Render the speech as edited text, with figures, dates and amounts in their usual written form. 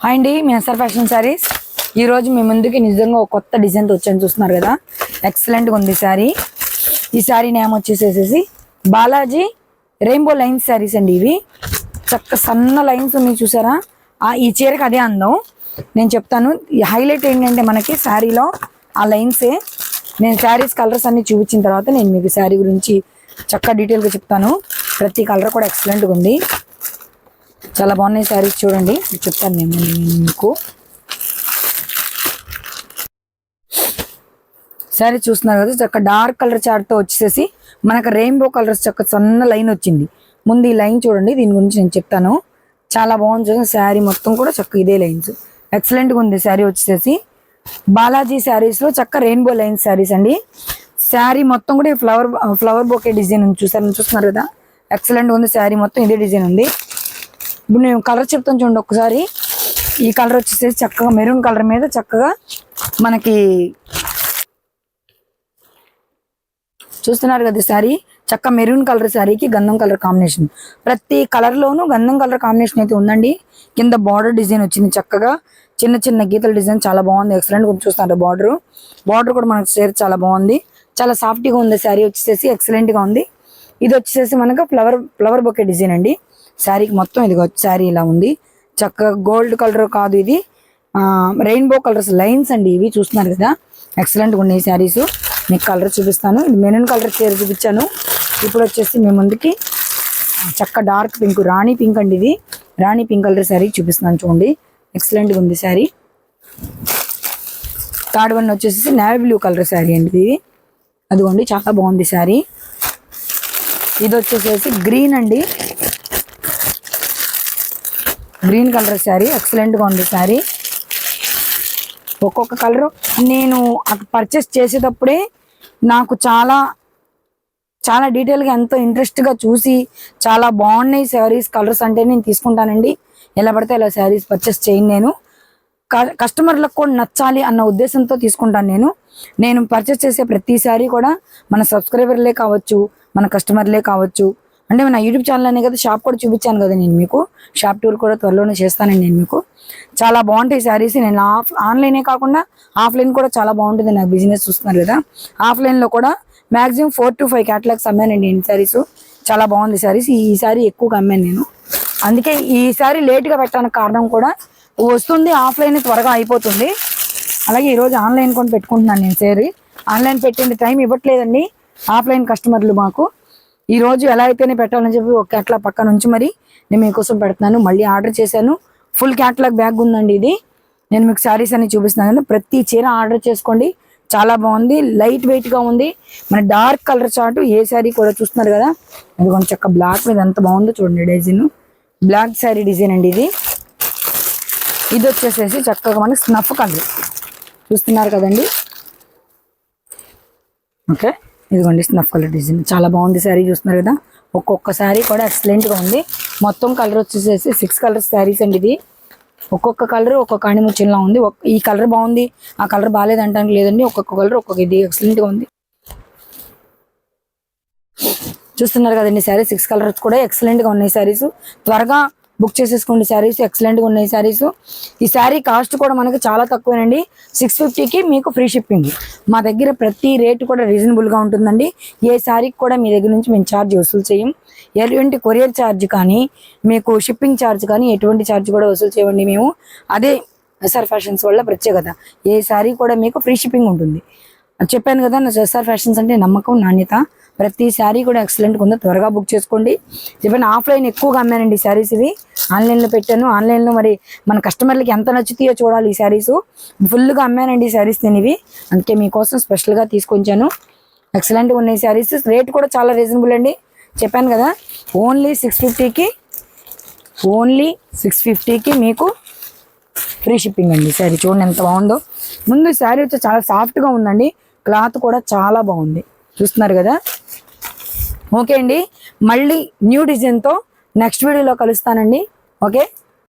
Hi అండి, మీ SR fashion saris. ఈరోజు మీ ముందుకి నిజంగా ఒక కొత్త డిజైన్తో వచ్చాను. చూస్తున్నారు కదా, ఎక్సలెంట్గా ఉంది శారీ. ఈ శారీ నేమ్ వచ్చేసేసి బాలాజీ రెయిన్బో లైన్స్ శారీస్ అండి. ఇవి చక్క సన్న లైన్స్ ఉన్నాయి, చూసారా? ఈ చీరకి అదే అందం. నేను చెప్తాను, ఈ హైలైట్ ఏంటంటే మనకి శారీలో ఆ లైన్సే. నేను శారీస్ కలర్స్ అన్ని చూపించిన తర్వాత నేను మీకు శారీ గురించి చక్కగా డీటెయిల్గా చెప్తాను. ప్రతి కలర్ కూడా ఎక్సలెంట్గా ఉంది, చాలా బాగున్నాయి శారీస్. చూడండి, చెప్తాను నేను మీకు. శారీ చూస్తున్నారు కదా, చక్క డార్క్ కలర్ చార్ట్తో వచ్చేసి మనకు రెయిన్బో కలర్స్ చక్క సన్న లైన్ వచ్చింది. ముందు ఈ లైన్ చూడండి, దీని గురించి నేను చెప్తాను. చాలా బాగుంది చూడండి, శారీ మొత్తం కూడా చక్క ఇదే లైన్స్. ఎక్సలెంట్గా ఉంది శారీ వచ్చేసి. బాలాజీ శారీస్లో చక్క రెయిన్బో లైన్స్ శారీస్ అండి. శారీ మొత్తం కూడా ఫ్లవర్ బొకే డిజైన్ ఉంది, చూస్తున్నారు కదా, ఎక్సలెంట్గా ఉంది. శారీ మొత్తం ఇదే డిజైన్ ఉంది. ఇప్పుడు నేను కలర్ చెప్తాను చూడండి ఒక్కసారి. ఈ కలర్ వచ్చేసి చక్కగా మెరూన్ కలర్ మీద చక్కగా మనకి చూస్తున్నారు కదా, శారీ చక్క మెరూన్ కలర్ శారీకి గంధం కలర్ కాంబినేషన్. ప్రతి కలర్లోనూ గంధం కలర్ కాంబినేషన్ అయితే ఉందండి. కింద బార్డర్ డిజైన్ వచ్చింది, చక్కగా చిన్న చిన్న గీతల డిజైన్ చాలా బాగుంది. ఎక్సలెంట్ చూస్తున్నారు బార్డర్ కూడా మనకి షేర్ చాలా బాగుంది. చాలా సాఫ్ట్గా ఉంది శారీ వచ్చేసి, ఎక్సలెంట్గా ఉంది. ఇది వచ్చేసి మనకు ఫ్లవర్ బొకే డిజైన్ అండి. శారీకి మొత్తం ఇది శారీ ఇలా ఉంది. చక్కగా గోల్డ్ కలర్ కాదు, ఇది రెయిన్బో కలర్స్ లైన్స్ అండి. ఇవి చూస్తున్నారు కదా, ఎక్సలెంట్గా ఉన్నాయి శారీస్. మీకు కలర్ చూపిస్తాను. ఇది మెరూన్ కలర్ చీర చూపించాను. ఇప్పుడు వచ్చేసి మీ ముందుకి చక్క డార్క్ పింక్, రాణి పింక్ అండి. ఇది రాణి పింక్ కలర్ శారీ చూపిస్తున్నాను చూడండి, ఎక్సలెంట్గా ఉంది శారీ. థర్డ్ వన్ వచ్చేసి నేవీ బ్లూ కలర్ శారీ అండి. ఇది అదిగోండి, చాలా బాగుంది శారీ. ఇది వచ్చేసేసి గ్రీన్ అండి, గ్రీన్ కలర్ శారీ. ఎక్సలెంట్గా ఉంది శారీ. ఒక్కొక్క కలరు నేను పర్చేస్ చేసేటప్పుడే నాకు చాలా చాలా డీటెయిల్గా ఎంతో ఇంట్రెస్ట్గా చూసి చాలా బాగున్నాయి శారీస్ కలర్స్ అంటే నేను తీసుకుంటానండి. ఎలా పడితే అలా శారీస్ పర్చేస్ చేయను. నేను కస్టమర్లకు కూడా నచ్చాలి అన్న ఉద్దేశంతో తీసుకుంటాను. నేను పర్చేస్ చేసే ప్రతి శారీ కూడా మన సబ్స్క్రైబర్లే కావచ్చు, మన కస్టమర్లే కావచ్చు. అంటే మన యూట్యూబ్ ఛానల్ అనే కదా, షాప్ కూడా చూపించాను కదా నేను మీకు. షాప్ టూర్ కూడా త్వరలోనే చేస్తానండి నేను మీకు. చాలా బాగుంటాయి శారీస్. నేను ఆన్లైనే కాకుండా ఆఫ్లైన్ కూడా చాలా బాగుంటుంది. నాకు బిజినెస్ చూస్తున్నారు కదా, ఆఫ్లైన్లో కూడా మ్యాక్సిమం 4 to 5 క్యాటలాగ్స్ అమ్మానండి నేను శారీస్. చాలా బాగుంది శారీస్. ఈ శారీ ఎక్కువగా అమ్మాను నేను. అందుకే ఈ శారీ లేట్గా పెట్టడానికి కారణం కూడా వస్తుంది, ఆఫ్లైన్ త్వరగా అయిపోతుంది. అలాగే ఈరోజు ఆన్లైన్ కూడా పెట్టుకుంటున్నాను నేను శారీ. ఆన్లైన్ పెట్టే టైం ఇవ్వట్లేదండి ఆఫ్లైన్ కస్టమర్లు మాకు. ఈరోజు ఎలా అయితేనే పెట్టాలని చెప్పి ఒక క్యాటలాగ్ పక్కన నుంచి మరి నేను మీకోసం పెడుతున్నాను. మళ్ళీ ఆర్డర్ చేశాను. ఫుల్ క్యాటలాగ్ బ్యాగ్ ఉందండి ఇది. నేను మీకు శారీస్ అన్ని చూపిస్తున్నాను. ప్రతి చీర ఆర్డర్ చేసుకోండి, చాలా బాగుంది. లైట్ వెయిట్గా ఉంది. మన డార్క్ కలర్ చార్ట్ ఏ శారీ కూడా చూస్తున్నారు కదా, అది కొంచెం చక్క బ్లాక్ మీద ఎంత బాగుందో చూడండి. డిజైన్ బ్లాక్ శారీ డిజైన్ అండి ఇది. ఇది వచ్చేసేసి చక్కగా మనకి స్నఫ్ కలర్ చూస్తున్నారు కదండి. ఓకే, ఇదిగోండి స్నఫ్ కలర్ డిజైన్, చాలా బాగుంది శారీ. చూస్తున్నారు కదా, ఒక్కొక్క శారీ కూడా ఎక్సలెంట్గా ఉంది. మొత్తం కలర్ వచ్చేసేసి 6 కలర్స్ శారీస్ అండి. ఇది ఒక్కొక్క కలర్ ఒక్కొక్క అణిముచ్చిలా ఉంది. ఈ కలర్ బాగుంది, ఆ కలర్ బాగాలేదు అంటానికి లేదండి. ఒక్కొక్క కలర్ ఒక్కొక్క ఇది ఎక్సలెంట్గా ఉంది. చూస్తున్నారు కదండి, శారీ 6 కలర్స్ కూడా ఎక్సలెంట్గా ఉన్నాయి శారీస్. త్వరగా బుక్ చేసేసుకోండి శారీస్, ఎక్సలెంట్గా ఉన్నాయి శారీస్. ఈ శారీ కాస్ట్ కూడా మనకి చాలా తక్కువేనండి. 650కి మీకు ఫ్రీ షిప్పింగ్. మా దగ్గర ప్రతి రేటు కూడా రీజనబుల్గా ఉంటుందండి. ఏ శారీకి కూడా మీ దగ్గర నుంచి మేము ఛార్జ్ వసూలు చేయం. ఎటువంటి కొరియర్ ఛార్జ్ కానీ, మీకు షిప్పింగ్ ఛార్జ్ కానీ ఎటువంటి ఛార్జ్ కూడా వసూలు చేయమండి మేము. అదే ఎస్ఆర్ ఫ్యాషన్స్ వల్ల ప్రత్యేకత. ఏ శారీ కూడా మీకు ఫ్రీ షిప్పింగ్ ఉంటుంది. చెప్పాను కదా, నా ఎస్ఆర్ ఫ్యాషన్స్ అంటే నమ్మకం, నాణ్యత. ప్రతి శారీ కూడా ఎక్సలెంట్గా ఉంది. త్వరగా బుక్ చేసుకోండి. చెప్పాను, ఆఫ్లైన్ ఎక్కువగా అమ్మానండి శారీస్. ఇవి ఆన్లైన్లో పెట్టాను. ఆన్లైన్లో మరి మన కస్టమర్లకి ఎంత నచ్చుతాయో చూడాలి. ఈ శారీస్ ఫుల్గా అమ్మానండి శారీస్ నేను ఇవి. అందుకే మీకోసం స్పెషల్గా తీసుకొచ్చాను. ఎక్సలెంట్గా ఉన్నాయి శారీస్. రేట్ కూడా చాలా రీజనబుల్ అండి. చెప్పాను కదా, ఓన్లీ 650కి మీకు ఫ్రీ షిప్పింగ్ అండి. శారీ చూడండి ఎంత బాగుందో. ముందు శారీ వచ్చి చాలా సాఫ్ట్గా ఉందండి. క్లాత్ కూడా చాలా బాగుంది, చూస్తున్నారు కదా. ఓకే అండి, మళ్ళీ న్యూ డిజైన్తో నెక్స్ట్ వీడియోలో కలుస్తానండి. ఓకే.